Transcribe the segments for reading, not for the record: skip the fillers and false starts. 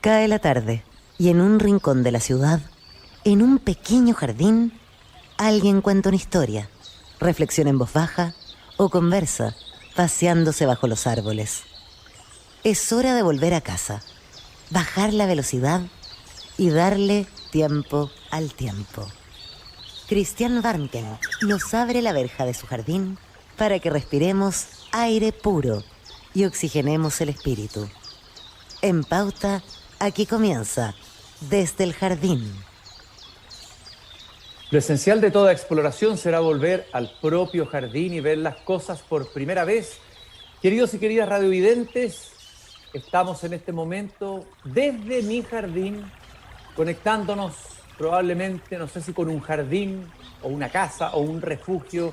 Cae la tarde y en un rincón de la ciudad, en un pequeño jardín, alguien cuenta una historia, reflexiona en voz baja o conversa, paseándose bajo los árboles. Es hora de volver a casa, bajar la velocidad y darle tiempo al tiempo. Christian Warnken nos abre la verja de su jardín para que respiremos aire puro y oxigenemos el espíritu. En Pauta, aquí comienza Desde el Jardín. Lo esencial de toda exploración será volver al propio jardín y ver las cosas por primera vez. Queridos y queridas radiovidentes, estamos en este momento desde mi jardín, conectándonos probablemente, no sé si con un jardín o una casa o un refugio,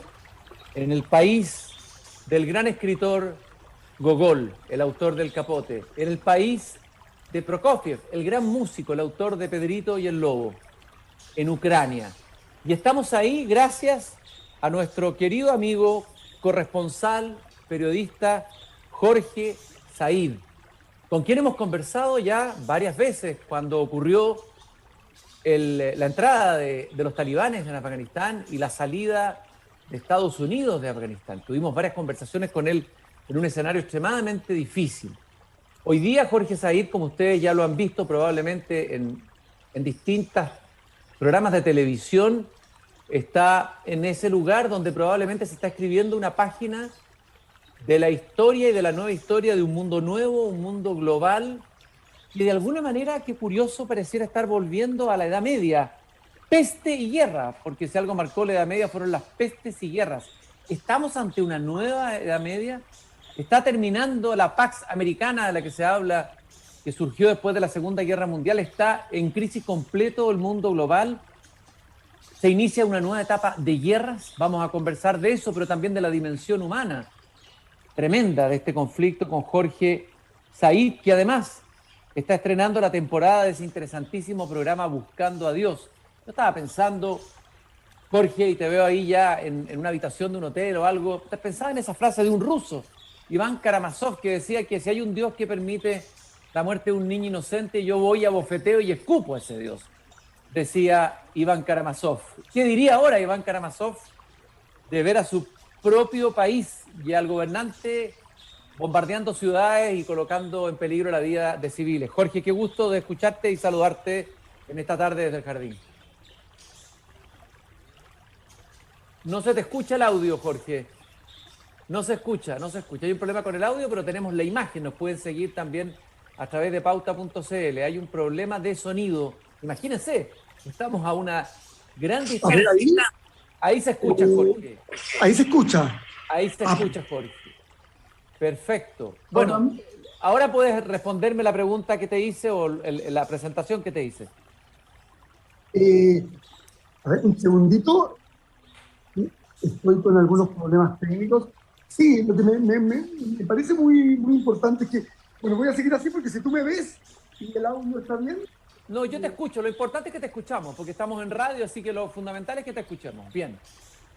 en el país del gran escritor Gogol, el autor del Capote, en el país de Prokofiev, el gran músico, el autor de Pedrito y el Lobo, en Ucrania. Y estamos ahí gracias a nuestro querido amigo, corresponsal, periodista, Jorge Said, con quien hemos conversado ya varias veces cuando ocurrió la entrada de los talibanes en Afganistán y la salida de Estados Unidos de Afganistán. Tuvimos varias conversaciones con él en un escenario extremadamente difícil. Hoy día Jorge Said, como ustedes ya lo han visto probablemente en distintos programas de televisión, está en ese lugar donde probablemente se está escribiendo una página de la historia y de la nueva historia de un mundo nuevo, un mundo global, y de alguna manera, qué curioso, pareciera estar volviendo a la Edad Media. Peste y guerra, porque si algo marcó la Edad Media fueron las pestes y guerras. ¿Estamos ante una nueva Edad Media? ¿Está terminando la Pax Americana de la que se habla, que surgió después de la Segunda Guerra Mundial? ¿Está en crisis completo el mundo global? ¿Se inicia una nueva etapa de guerras? Vamos a conversar de eso, pero también de la dimensión humana tremenda de este conflicto con Jorge Said, que además está estrenando la temporada de ese interesantísimo programa Buscando a Dios. Yo estaba pensando, Jorge, y te veo ahí ya en una habitación de un hotel o algo, pensaba en esa frase de un ruso, Iván Karamazov, que decía que si hay un Dios que permite la muerte de un niño inocente, yo voy a bofeteo y escupo a ese Dios, decía Iván Karamazov. ¿Qué diría ahora Iván Karamazov de ver a su propio país y al gobernante bombardeando ciudades y colocando en peligro la vida de civiles? Jorge, qué gusto de escucharte y saludarte en esta tarde desde el jardín. No se te escucha el audio, Jorge. No se escucha. Hay un problema con el audio, pero tenemos la imagen. Nos pueden seguir también a través de pauta.cl. Hay un problema de sonido. Imagínense, estamos a una gran distancia. Ahí se escucha, Jorge. Ahí se escucha. Ahí se escucha, Jorge. Perfecto. Bueno, ahora puedes responderme la pregunta que te hice o la presentación que te hice. A ver, un segundito. Estoy con algunos problemas técnicos. Sí, lo que me parece muy importante es que, bueno, voy a seguir así porque si tú me ves y el audio está bien. No, yo te escucho. Lo importante es que te escuchamos, porque estamos en radio, así que lo fundamental es que te escuchemos. Bien.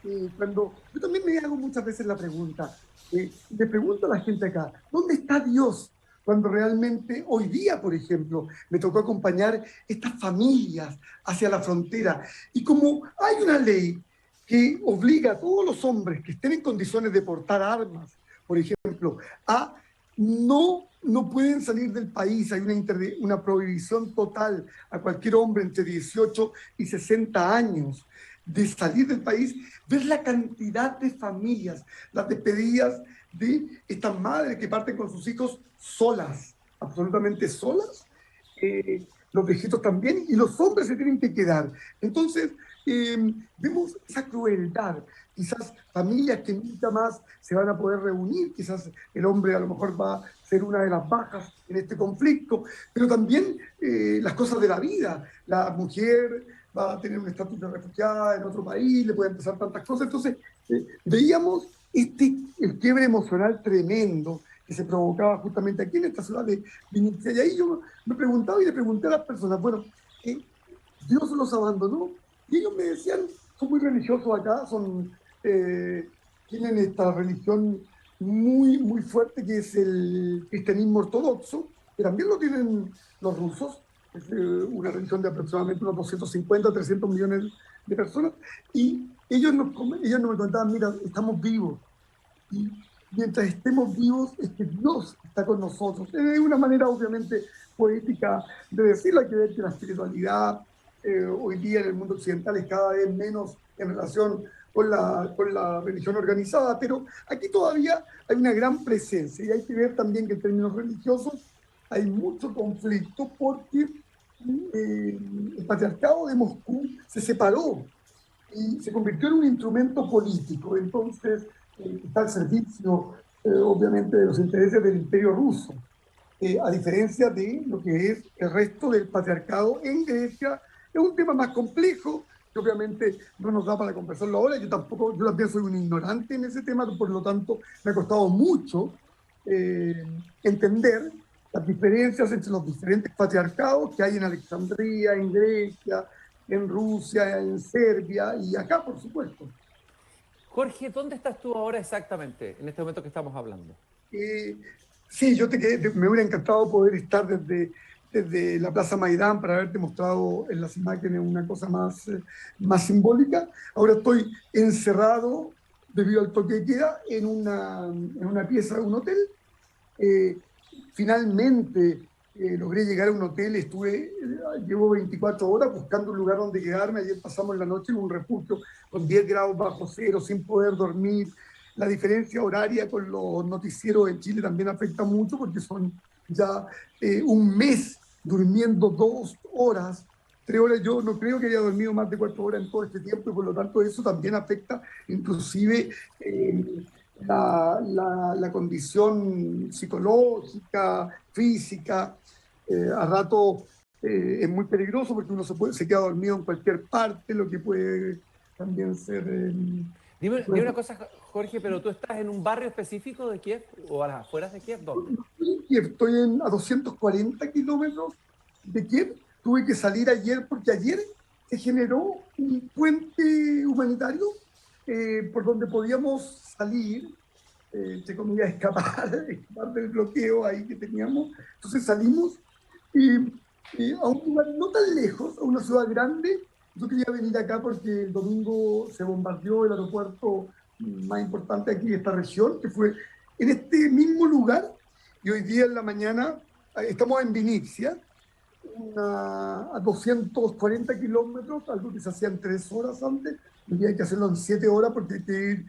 Yo también me hago muchas veces la pregunta, le pregunto a la gente acá, ¿dónde está Dios? Cuando realmente hoy día, por ejemplo, me tocó acompañar estas familias hacia la frontera. Y como hay una ley que obliga a todos los hombres que estén en condiciones de portar armas, por ejemplo, a no pueden salir del país, hay una prohibición total a cualquier hombre entre 18 y 60 años de salir del país, ver la cantidad de familias, las despedidas de estas madres que parten con sus hijos solas, absolutamente solas, los viejitos también, y los hombres se tienen que quedar. Entonces, vemos esa crueldad, quizás familias que nunca más se van a poder reunir, quizás el hombre a lo mejor va a ser una de las bajas en este conflicto, pero también las cosas de la vida, la mujer va a tener un estatus de refugiada en otro país, le pueden pasar tantas cosas. Entonces, veíamos el quiebre emocional tremendo que se provocaba justamente aquí en esta ciudad de Vinicia. Y ahí yo me preguntaba y le pregunté a las personas, bueno, Dios los abandonó. Y ellos me decían, son muy religiosos acá, tienen esta religión muy fuerte que es el cristianismo ortodoxo, que también lo tienen los rusos, es una religión de aproximadamente unos 250, 300 millones de personas, y ellos nos comentaban, mira, estamos vivos, y mientras estemos vivos es que Dios está con nosotros. Es una manera obviamente poética de decirlo. Hay que ver que la espiritualidad hoy día en el mundo occidental es cada vez menos en relación con la religión organizada, pero aquí todavía hay una gran presencia y hay que ver también que en términos religiosos hay mucho conflicto porque el patriarcado de Moscú se separó y se convirtió en un instrumento político. Entonces, está al servicio, obviamente, de los intereses del Imperio Ruso, a diferencia de lo que es el resto del patriarcado en Grecia. Es un tema más complejo, que obviamente no nos da para conversarlo ahora. Yo también soy un ignorante en ese tema, por lo tanto, me ha costado mucho entender las diferencias entre los diferentes patriarcados que hay en Alejandría, en Grecia, en Rusia, en Serbia y acá, por supuesto. Jorge, ¿dónde estás tú ahora exactamente, en este momento que estamos hablando? Sí, me hubiera encantado poder estar desde la Plaza Maidán para haberte mostrado en las imágenes una cosa más simbólica. Ahora estoy encerrado debido al toque de queda en una pieza de un hotel. Finalmente logré llegar a un hotel, llevo 24 horas buscando un lugar donde quedarme. Ayer pasamos la noche en un refugio con 10 grados bajo cero, sin poder dormir. La diferencia horaria con los noticieros en Chile también afecta mucho porque son ya un mes durmiendo 2 horas, 3 horas. Yo no creo que haya dormido más de 4 horas en todo este tiempo y por lo tanto eso también afecta inclusive la condición psicológica, física. A rato es muy peligroso porque uno se queda dormido en cualquier parte, lo que puede también ser... Dime una cosa, Jorge, pero tú estás en un barrio específico de Kiev o a las afueras de Kiev, ¿dónde? Estoy a 240 kilómetros de Kiev. Tuve que salir ayer porque ayer se generó un puente humanitario por donde podíamos salir, entre comillas, escapar del bloqueo ahí que teníamos. Entonces salimos a un lugar no tan lejos, a una ciudad grande. Yo quería venir acá porque el domingo se bombardeó el aeropuerto más importante aquí de esta región, que fue en este mismo lugar, y hoy día en la mañana estamos en Vinitsia, a 240 kilómetros, algo que se hacía en 3 horas antes. Hoy día hay que hacerlo en 7 horas porque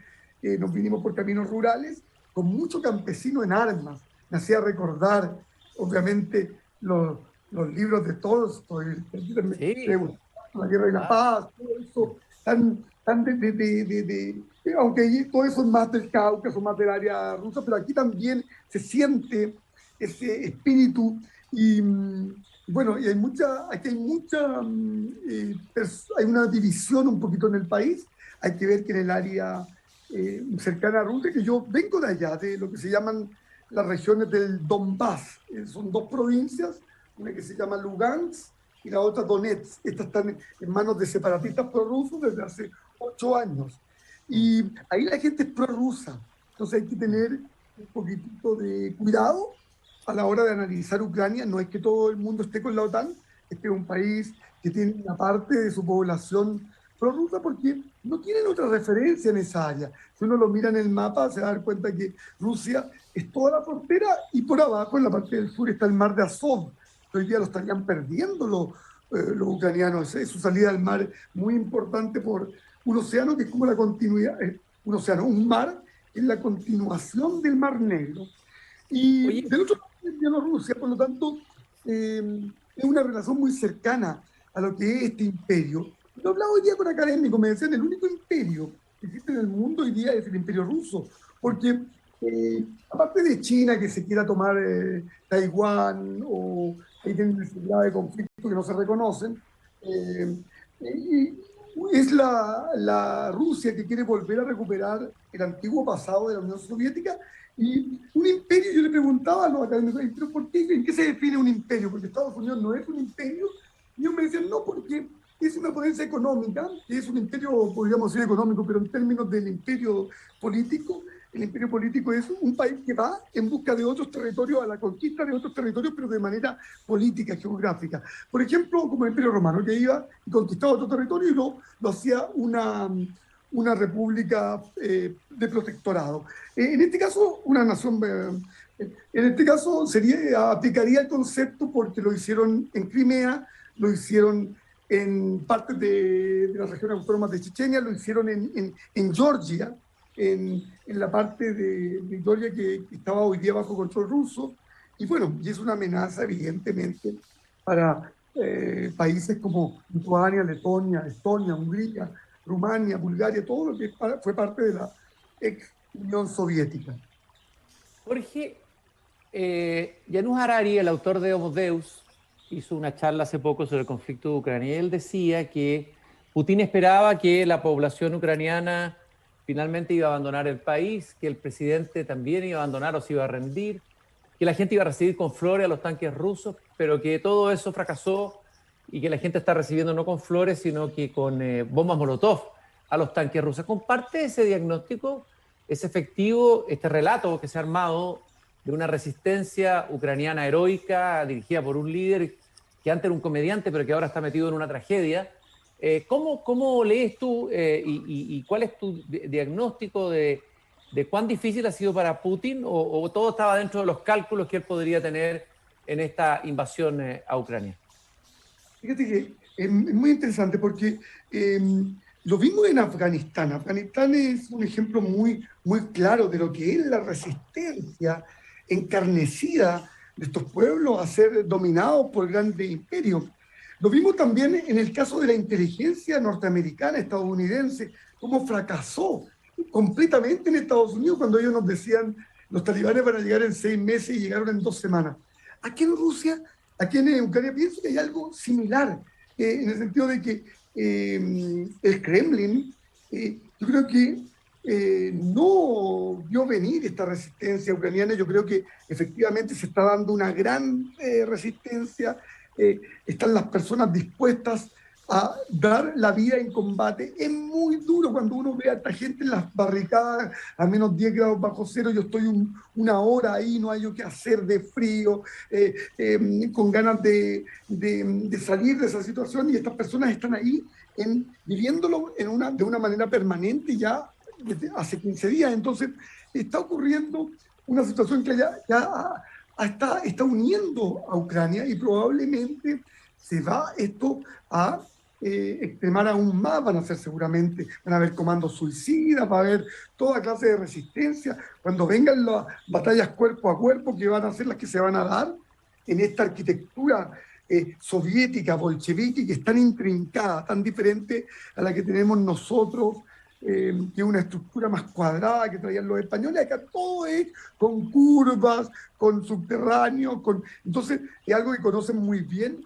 nos vinimos por caminos rurales, con mucho campesino en armas. Me hacía recordar, obviamente, los libros de Tolstoy, Sí. La Guerra y la Paz, todo eso, aunque todo eso es más del Cáucaso, más del área rusa, pero aquí también se siente ese espíritu y bueno, y aquí hay una división un poquito en el país. Hay que ver que en el área cercana a Rusia, que yo vengo de allá, de lo que se llaman las regiones del Donbass, son 2 provincias, una que se llama Lugansk y la otra Donetsk. Estas están en manos de separatistas prorrusos desde hace 8 años. Y ahí la gente es prorrusa. Entonces hay que tener un poquitito de cuidado a la hora de analizar Ucrania. No es que todo el mundo esté con la OTAN, este es un país que tiene una parte de su población prorrusa porque no tienen otra referencia en esa área. Si uno lo mira en el mapa, se va a dar cuenta que Rusia es toda la frontera y por abajo, en la parte del sur, está el mar de Azov. Hoy día lo estarían perdiendo los ucranianos. Es su salida al mar muy importante por un océano que es como la continuidad, un mar que es la continuación del Mar Negro. Y Oye, del otro lado es Bielorrusia, por lo tanto, es una relación muy cercana a lo que es este imperio. Yo hablaba hoy día con académicos, me decían, el único imperio que existe en el mundo hoy día es el imperio ruso, porque aparte de China, que se quiera tomar Taiwán, o ahí tienen necesidad de conflictos que no se reconocen, y es la Rusia que quiere volver a recuperar el antiguo pasado de la Unión Soviética. Y un imperio, yo le preguntaba a los académicos, ¿pero por qué? ¿En qué se define un imperio? Porque Estados Unidos no es un imperio. Y ellos me decían, no, porque es una potencia económica, que es un imperio, podríamos decir económico, pero en términos del imperio político, el imperio político es un país que va en busca de otros territorios, a la conquista de otros territorios, pero de manera política, geográfica. Por ejemplo, como el imperio romano, que iba y conquistaba otro territorio y lo hacía una república de protectorado. En este caso, una nación... en este caso, aplicaría el concepto porque lo hicieron en Crimea, lo hicieron en partes de las regiones autónomas de Chechenia, lo hicieron en Georgia, en la parte de Georgia que estaba hoy día bajo control ruso. Y bueno, y es una amenaza, evidentemente, para países como Lituania, Letonia, Estonia, Hungría, Rumania, Bulgaria, todo lo que fue parte de la ex Unión Soviética. Jorge, Janusz Harari, el autor de Homo Deus, hizo una charla hace poco sobre el conflicto de Ucrania y él decía que Putin esperaba que la población ucraniana finalmente iba a abandonar el país, que el presidente también iba a abandonar o se iba a rendir, que la gente iba a recibir con flores a los tanques rusos, pero que todo eso fracasó y que la gente está recibiendo no con flores, sino que con bombas Molotov a los tanques rusos. ¿Comparte ese diagnóstico? ¿Es efectivo este relato que se ha armado de una resistencia ucraniana heroica dirigida por un líder que antes era un comediante, pero que ahora está metido en una tragedia? ¿Cómo lees tú y cuál es tu diagnóstico de cuán difícil ha sido para Putin o todo estaba dentro de los cálculos que él podría tener en esta invasión a Ucrania? Fíjate que es muy interesante porque lo vimos en Afganistán. Afganistán es un ejemplo muy, muy claro de lo que es la resistencia encarnecida de estos pueblos a ser dominados por grandes imperios. Lo vimos también en el caso de la inteligencia norteamericana, estadounidense, cómo fracasó completamente en Estados Unidos cuando ellos nos decían los talibanes van a llegar en 6 meses y llegaron en 2 semanas. Aquí en Rusia, aquí en Ucrania, pienso que hay algo similar, en el sentido de que el Kremlin, yo creo que no vio venir esta resistencia ucraniana. Yo creo que efectivamente se está dando una gran resistencia. Están las personas dispuestas a dar la vida en combate. Es muy duro cuando uno ve a esta gente en las barricadas a menos 10 grados bajo cero. Yo estoy una hora ahí, no hay yo qué hacer, de frío, con ganas de salir de esa situación, y estas personas están ahí viviéndolo de una manera permanente ya desde hace 15 días. Entonces está ocurriendo una situación que está uniendo a Ucrania, y probablemente se va esto a extremar aún más. Van a haber comandos suicidas, va a haber toda clase de resistencia. Cuando vengan las batallas cuerpo a cuerpo, que van a ser las que se van a dar en esta arquitectura soviética, bolchevique, que es tan intrincada, tan diferente a la que tenemos nosotros, que es una estructura más cuadrada que traían los españoles. Acá todo es con curvas, con subterráneos, entonces es algo que conocen muy bien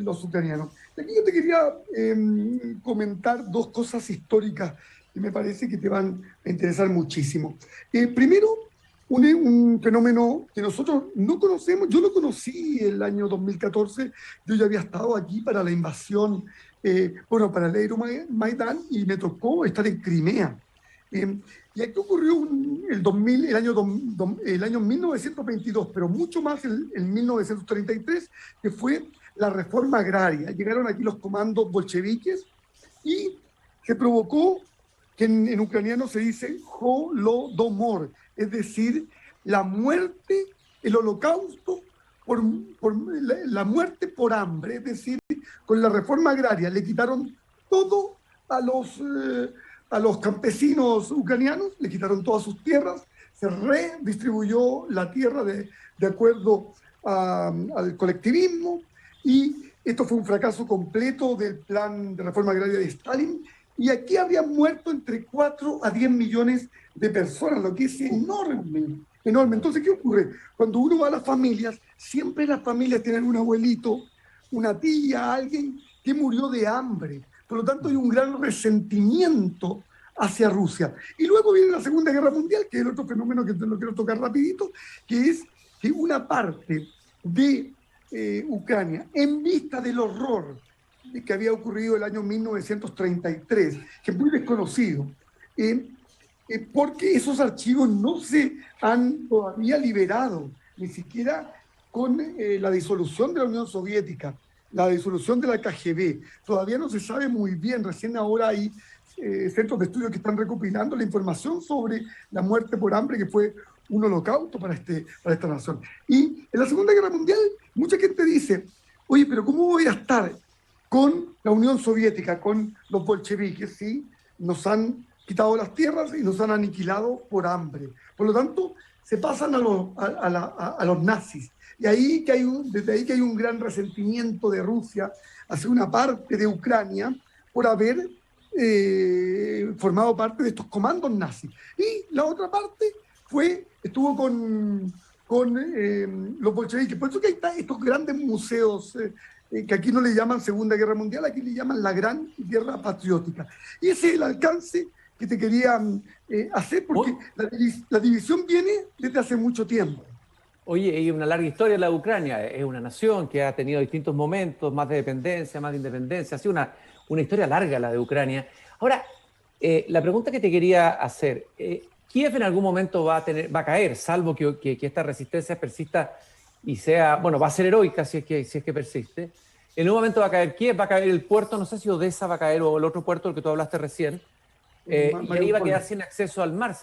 los ucranianos. Aquí yo te quería comentar 2 cosas históricas que me parece que te van a interesar muchísimo. Primero, un fenómeno que nosotros no conocemos. Yo lo conocí el año 2014, yo ya había estado aquí para la invasión, para el Euromaidán, y me tocó estar en Crimea. Y aquí ocurrió el año 1922, pero mucho más en 1933, que fue la reforma agraria. Llegaron aquí los comandos bolcheviques y se provocó que en ucraniano se dice Holodomor, es decir, la muerte, el holocausto por la muerte por hambre. Es decir, con la reforma agraria le quitaron todo a los campesinos ucranianos, le quitaron todas sus tierras, se redistribuyó la tierra de acuerdo al colectivismo, y esto fue un fracaso completo del plan de reforma agraria de Stalin. Y aquí habrían muerto entre 4 a 10 millones de personas, lo que es enorme, enorme. Entonces, ¿qué ocurre? Cuando uno va a las familias, siempre las familias tienen un abuelito, una tía, alguien que murió de hambre. Por lo tanto, hay un gran resentimiento hacia Rusia. Y luego viene la Segunda Guerra Mundial, que es el otro fenómeno que te lo quiero tocar rapidito, que es que una parte de Ucrania, en vista del horror que había ocurrido el año 1933, que es muy desconocido, porque esos archivos no se han todavía liberado, ni siquiera con la disolución de la Unión Soviética, la disolución de la KGB. Todavía no se sabe muy bien, recién ahora hay centros de estudio que están recopilando la información sobre la muerte por hambre, que fue un holocausto para esta nación. Y en la Segunda Guerra Mundial, mucha gente dice, oye, pero ¿cómo voy a estar con la Unión Soviética, con los bolcheviques, si nos han quitado las tierras y nos han aniquilado por hambre? Por lo tanto, se pasan a los nazis. Y ahí que desde ahí que hay un gran resentimiento de Rusia hacia una parte de Ucrania por haber formado parte de estos comandos nazis. Y la otra parte estuvo con los bolcheviques. Por eso que hay estos grandes museos que aquí no le llaman Segunda Guerra Mundial, aquí le llaman la Gran Guerra Patriótica. Y ese es el alcance que te quería hacer, porque la división viene desde hace mucho tiempo. Oye, hay una larga historia la de Ucrania. Es una nación que ha tenido distintos momentos, más de dependencia, más de independencia. Ha sido una historia larga la de Ucrania. Ahora, la pregunta que te quería hacer, Kiev en algún momento va a caer, salvo que esta resistencia persista y sea, bueno, va a ser heroica si es que persiste. En un momento va a caer Kiev, va a caer el puerto, no sé si Odessa va a caer o el otro puerto del que tú hablaste recién, y ahí va a quedar sin acceso al mar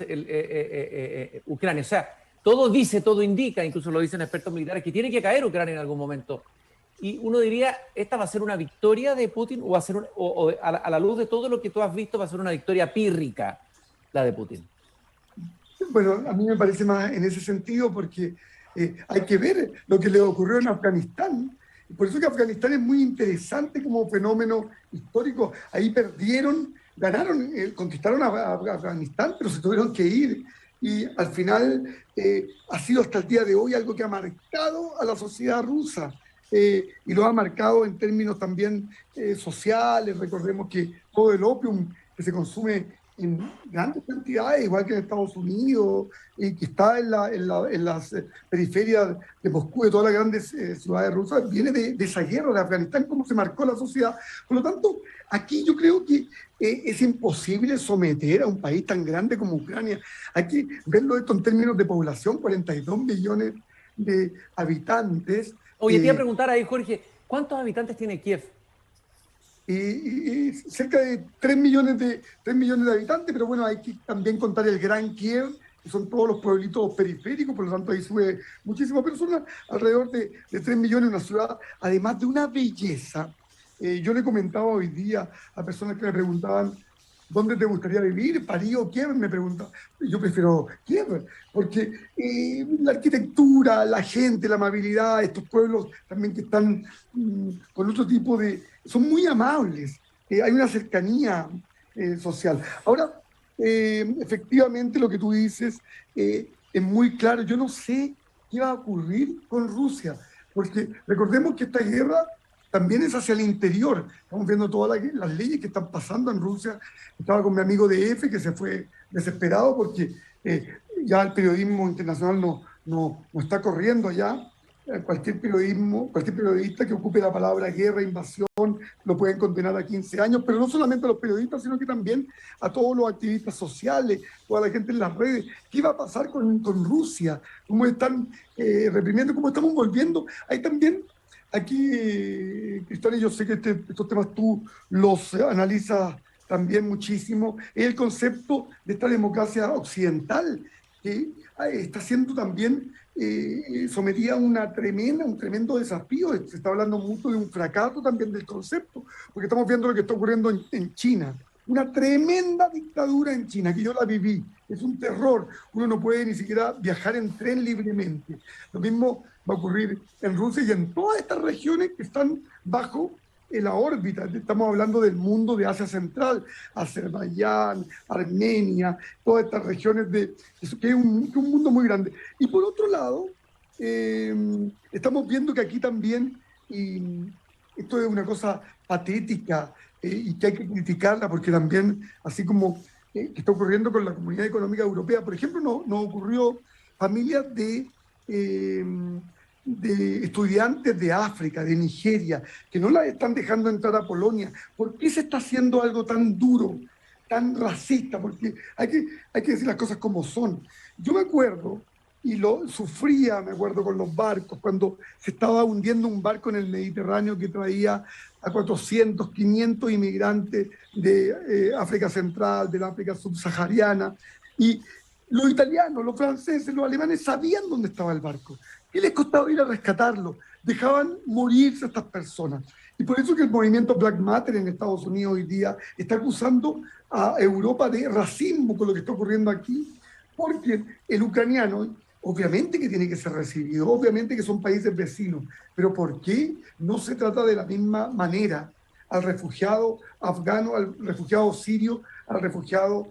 Ucrania. O sea, todo indica, incluso lo dicen expertos militares, que tiene que caer Ucrania en algún momento. Y uno diría, ¿esta va a ser una victoria de Putin o va a ser a la luz de todo lo que tú has visto, va a ser una victoria pírrica la de Putin? Bueno, a mí me parece más en ese sentido porque hay que ver lo que le ocurrió en Afganistán. Por eso que Afganistán es muy interesante como fenómeno histórico. Ahí ganaron, conquistaron a Afganistán, pero se tuvieron que ir. Y al final ha sido hasta el día de hoy algo que ha marcado a la sociedad rusa. Y lo ha marcado en términos también sociales. Recordemos que todo el opium que se consume en grandes cantidades, igual que en Estados Unidos, y que está en las periferias de Moscú, de todas las grandes ciudades rusas, viene de esa guerra de Afganistán, cómo se marcó la sociedad. Por lo tanto, aquí yo creo que es imposible someter a un país tan grande como Ucrania. Hay que verlo esto en términos de población, 42 millones de habitantes. Oye, te iba a preguntar ahí, Jorge, ¿cuántos habitantes tiene Kiev? Y cerca de 3 millones de habitantes, pero bueno, hay que también contar el Gran Kiev, que son todos los pueblitos periféricos, por lo tanto ahí sube muchísimas personas, alrededor de 3 millones, una ciudad, además de una belleza. Yo le comentaba hoy día a personas que me preguntaban, ¿dónde te gustaría vivir? ¿París o Kiev? Me pregunta. Yo prefiero Kiev, porque la arquitectura, la gente, la amabilidad, estos pueblos también que están con otro tipo son muy amables. Hay una cercanía social. Ahora, efectivamente, lo que tú dices es muy claro. Yo no sé qué va a ocurrir con Rusia, porque recordemos que esta guerra también es hacia el interior. Estamos viendo todas las leyes que están pasando en Rusia. Estaba con mi amigo de EFE que se fue desesperado porque ya el periodismo internacional no está corriendo allá. Cualquier periodista que ocupe la palabra guerra, invasión, lo pueden condenar a 15 años, pero no solamente a los periodistas, sino que también a todos los activistas sociales, toda la gente en las redes. ¿Qué va a pasar con Rusia? ¿Cómo están reprimiendo? ¿Cómo estamos volviendo? Hay también aquí, Cristian, y yo sé que estos temas tú los analizas también muchísimo, es el concepto de esta democracia occidental, que está siendo también sometida a un tremendo desafío. Se está hablando mucho de un fracaso también del concepto, porque estamos viendo lo que está ocurriendo en China. Una tremenda dictadura en China, que yo la viví. Es un terror. Uno no puede ni siquiera viajar en tren libremente. Lo mismo va a ocurrir en Rusia y en todas estas regiones que están bajo la órbita. Estamos hablando del mundo de Asia Central, Azerbaiyán, Armenia, todas estas regiones que es un mundo muy grande. Y por otro lado, estamos viendo que aquí también, y esto es una cosa patética y que hay que criticarla, porque también, así como que está ocurriendo con la Comunidad Económica Europea, por ejemplo, no ocurrió familias de estudiantes de África, de Nigeria, que no las están dejando entrar a Polonia. ¿Por qué se está haciendo algo tan duro, tan racista, porque hay que decir las cosas como son. Yo me acuerdo, y lo sufría, me acuerdo con los barcos, cuando se estaba hundiendo un barco en el Mediterráneo que traía a 400, 500 inmigrantes de África Central, de la África subsahariana, y los italianos, los franceses, los alemanes sabían dónde estaba el barco. ¿Qué les costaba ir a rescatarlo? Dejaban morirse a estas personas. Y por eso que el movimiento Black Matter en Estados Unidos hoy día está acusando a Europa de racismo con lo que está ocurriendo aquí, porque el ucraniano, obviamente que tiene que ser recibido, obviamente que son países vecinos, pero ¿por qué no se trata de la misma manera al refugiado afgano, al refugiado sirio, al refugiado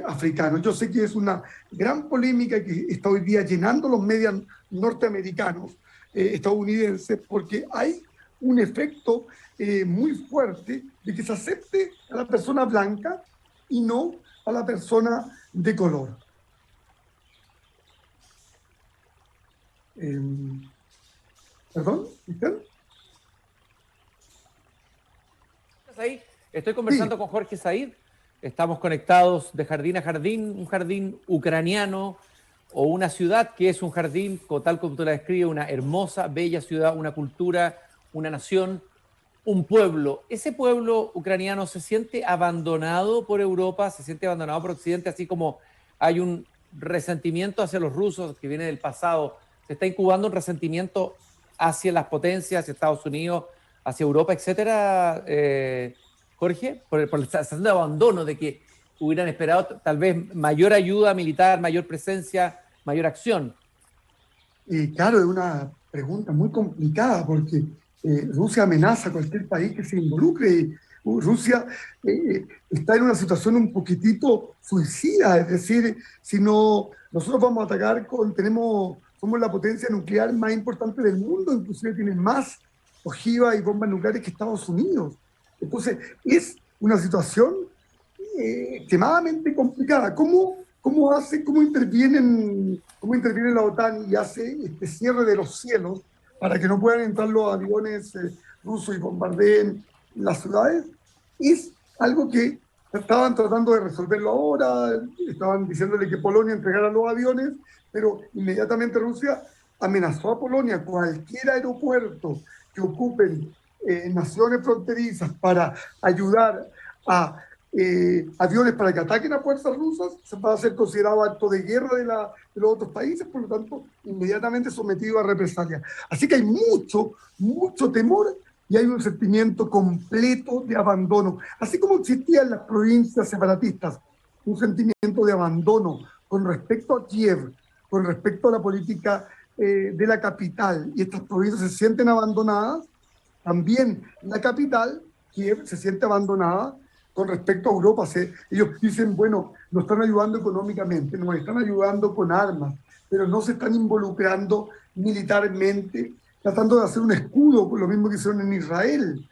africano? Yo sé que es una gran polémica que está hoy día llenando los medios norteamericanos, estadounidenses, porque hay un efecto muy fuerte de que se acepte a la persona blanca y no a la persona de color. ¿Perdón? ¿Cristian? Estoy conversando con Jorge Said. Estamos conectados de jardín a jardín, un jardín ucraniano o una ciudad que es un jardín, tal como tú la describes, una hermosa, bella ciudad, una cultura, una nación, un pueblo. ¿Ese pueblo ucraniano se siente abandonado por Europa, se siente abandonado por Occidente, así como hay un resentimiento hacia los rusos que viene del pasado? ¿Se está incubando un resentimiento hacia las potencias, hacia Estados Unidos, hacia Europa, etcétera, Jorge? Por el sensación de abandono, de que hubieran esperado tal vez mayor ayuda militar, mayor presencia, mayor acción. Y claro, es una pregunta muy complicada porque Rusia amenaza a cualquier país que se involucre. Rusia está en una situación un poquitito suicida, es decir, si no, nosotros vamos a atacar somos la potencia nuclear más importante del mundo, inclusive tiene más ojivas y bombas nucleares que Estados Unidos. Entonces, es una situación extremadamente complicada. ¿Cómo interviene la OTAN y hace este cierre de los cielos para que no puedan entrar los aviones rusos y bombardeen las ciudades? Es algo que estaban tratando de resolverlo ahora, estaban diciéndole que Polonia entregara los aviones, pero inmediatamente Rusia amenazó a Polonia: cualquier aeropuerto que ocupen naciones fronterizas para ayudar a aviones para que ataquen a fuerzas rusas, se va a ser considerado acto de guerra de los otros países, por lo tanto, inmediatamente sometido a represalias. Así que hay mucho temor y hay un sentimiento completo de abandono. Así como existía en las provincias separatistas un sentimiento de abandono con respecto a Kiev, con respecto a la política de la capital, y estas provincias se sienten abandonadas, también la capital, Kiev, se siente abandonada con respecto a Europa. Ellos dicen, bueno, nos están ayudando económicamente, nos están ayudando con armas, pero no se están involucrando militarmente, tratando de hacer un escudo, lo mismo que hicieron en Israel,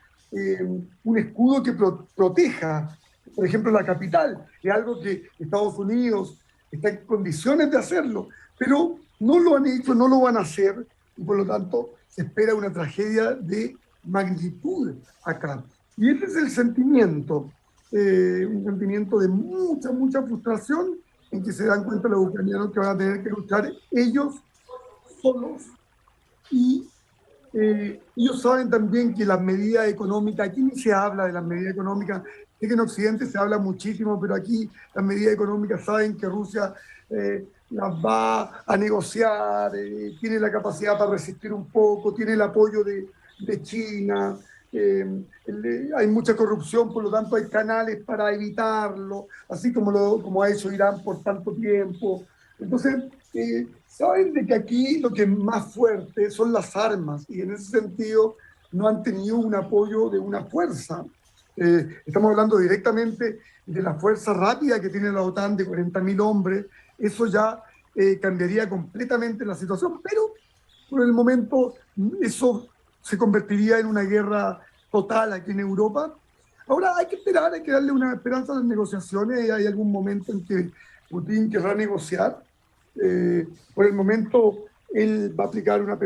un escudo que proteja, por ejemplo, la capital. Es algo que Estados Unidos está en condiciones de hacerlo, pero no lo han hecho, no lo van a hacer, y por lo tanto se espera una tragedia de magnitud acá. Y ese es el sentimiento, un sentimiento de mucha frustración, en que se dan cuenta los ucranianos que van a tener que luchar ellos solos. Y ellos saben también que las medidas económicas, aquí ni se habla de las medidas económicas, es que en Occidente se habla muchísimo, pero aquí las medidas económicas saben que Rusia las va a negociar, tiene la capacidad para resistir un poco, tiene el apoyo de China, hay mucha corrupción, por lo tanto hay canales para evitarlo, así como ha hecho Irán por tanto tiempo. Entonces, saben de que aquí lo que es más fuerte son las armas, y en ese sentido no han tenido un apoyo de una fuerza. Estamos hablando directamente de la fuerza rápida que tiene la OTAN de 40.000 hombres. Eso ya cambiaría completamente la situación, pero por el momento eso se convertiría en una guerra total aquí en Europa. Ahora hay que esperar, hay que darle una esperanza a las negociaciones. Hay algún momento en que Putin querrá negociar. Por el momento él va a aplicar una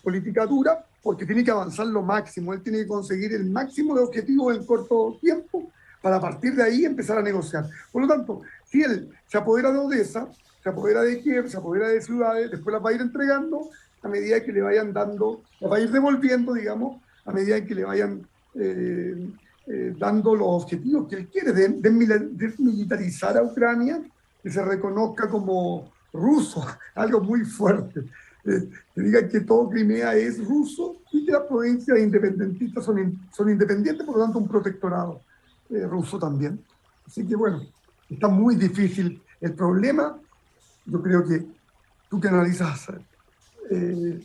política dura, porque tiene que avanzar lo máximo, él tiene que conseguir el máximo de objetivos en corto tiempo, para partir de ahí empezar a negociar. Por lo tanto, si él se apodera de Odessa, se apodera de Kiev, se apodera de ciudades, después las va a ir entregando a medida que le vayan dando, las va a ir devolviendo, digamos, a medida que le vayan dando los objetivos que él quiere, desmilitarizar a Ucrania, que se reconozca como ruso, algo muy fuerte. Que digan que todo Crimea es ruso y que las provincias independentistas son independientes, por lo tanto un protectorado ruso también. Así que bueno, está muy difícil el problema. Yo creo que tú que analizas el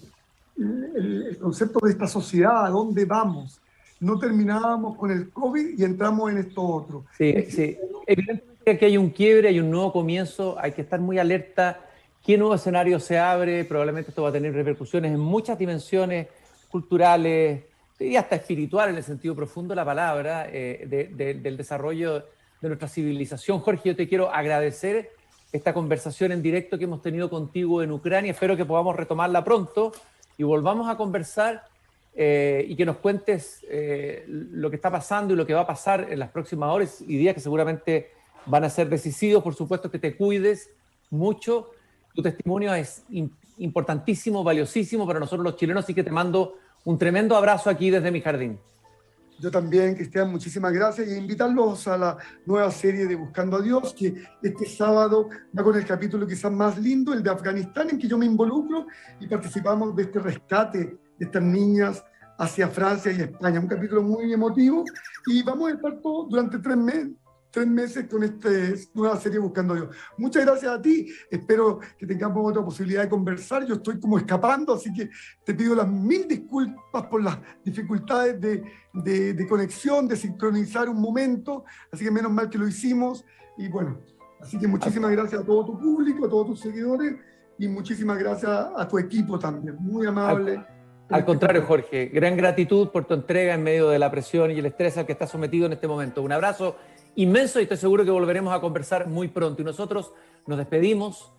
concepto de esta sociedad, a dónde vamos, no terminábamos con el COVID y entramos en esto otro. Sí, sí. Evidentemente aquí hay un quiebre, hay un nuevo comienzo, hay que estar muy alerta. ¿Qué nuevo escenario se abre? Probablemente esto va a tener repercusiones en muchas dimensiones culturales, y hasta espiritual en el sentido profundo de la palabra, del desarrollo de nuestra civilización. Jorge, yo te quiero agradecer esta conversación en directo que hemos tenido contigo en Ucrania. Espero que podamos retomarla pronto y volvamos a conversar y que nos cuentes lo que está pasando y lo que va a pasar en las próximas horas y días que seguramente van a ser decisivos. Por supuesto que te cuides mucho. Tu testimonio es importantísimo, valiosísimo para nosotros los chilenos, así que te mando un tremendo abrazo aquí desde mi jardín. Yo también, Cristian, muchísimas gracias y invitarlos a la nueva serie de Buscando a Dios, que este sábado va con el capítulo quizás más lindo, el de Afganistán, en que yo me involucro y participamos de este rescate de estas niñas hacia Francia y España. Un capítulo muy emotivo y vamos a estar todos durante 3 meses con esta nueva serie Buscando a Dios. Muchas gracias a ti, espero que tengamos otra posibilidad de conversar. Yo estoy como escapando, así que te pido las 1000 disculpas por las dificultades de conexión, de sincronizar un momento, así que menos mal que lo hicimos. Y bueno, así que muchísimas gracias a todo tu público, a todos tus seguidores y muchísimas gracias a tu equipo también, muy amable. Al contrario, Jorge, gran gratitud por tu entrega en medio de la presión y el estrés al que estás sometido en este momento. Un abrazo inmenso y estoy seguro que volveremos a conversar muy pronto. Y nosotros nos despedimos,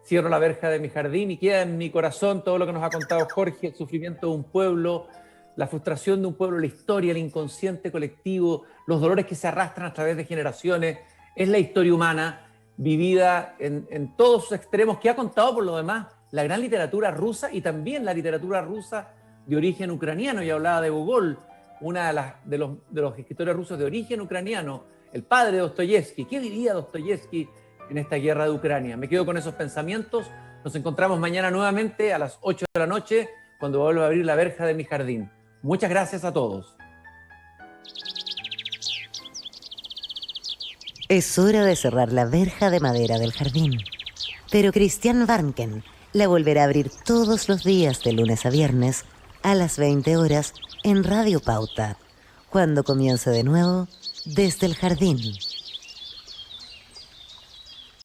cierro la verja de mi jardín y queda en mi corazón todo lo que nos ha contado Jorge, el sufrimiento de un pueblo, la frustración de un pueblo, la historia, el inconsciente colectivo, los dolores que se arrastran a través de generaciones. Es la historia humana vivida en todos sus extremos, que ha contado por lo demás la gran literatura rusa y también la literatura rusa de origen ucraniano. Y hablaba de Gogol, una de los escritores rusos de origen ucraniano, el padre de Dostoyevsky. ¿Qué diría Dostoyevsky en esta guerra de Ucrania? Me quedo con esos pensamientos. Nos encontramos mañana nuevamente a las 8 de la noche cuando vuelva a abrir la verja de mi jardín. Muchas gracias a todos. Es hora de cerrar la verja de madera del jardín. Pero Christian Warnken la volverá a abrir todos los días de lunes a viernes a las 20 horas en Radio Pauta, cuando comience de nuevo Desde el Jardín.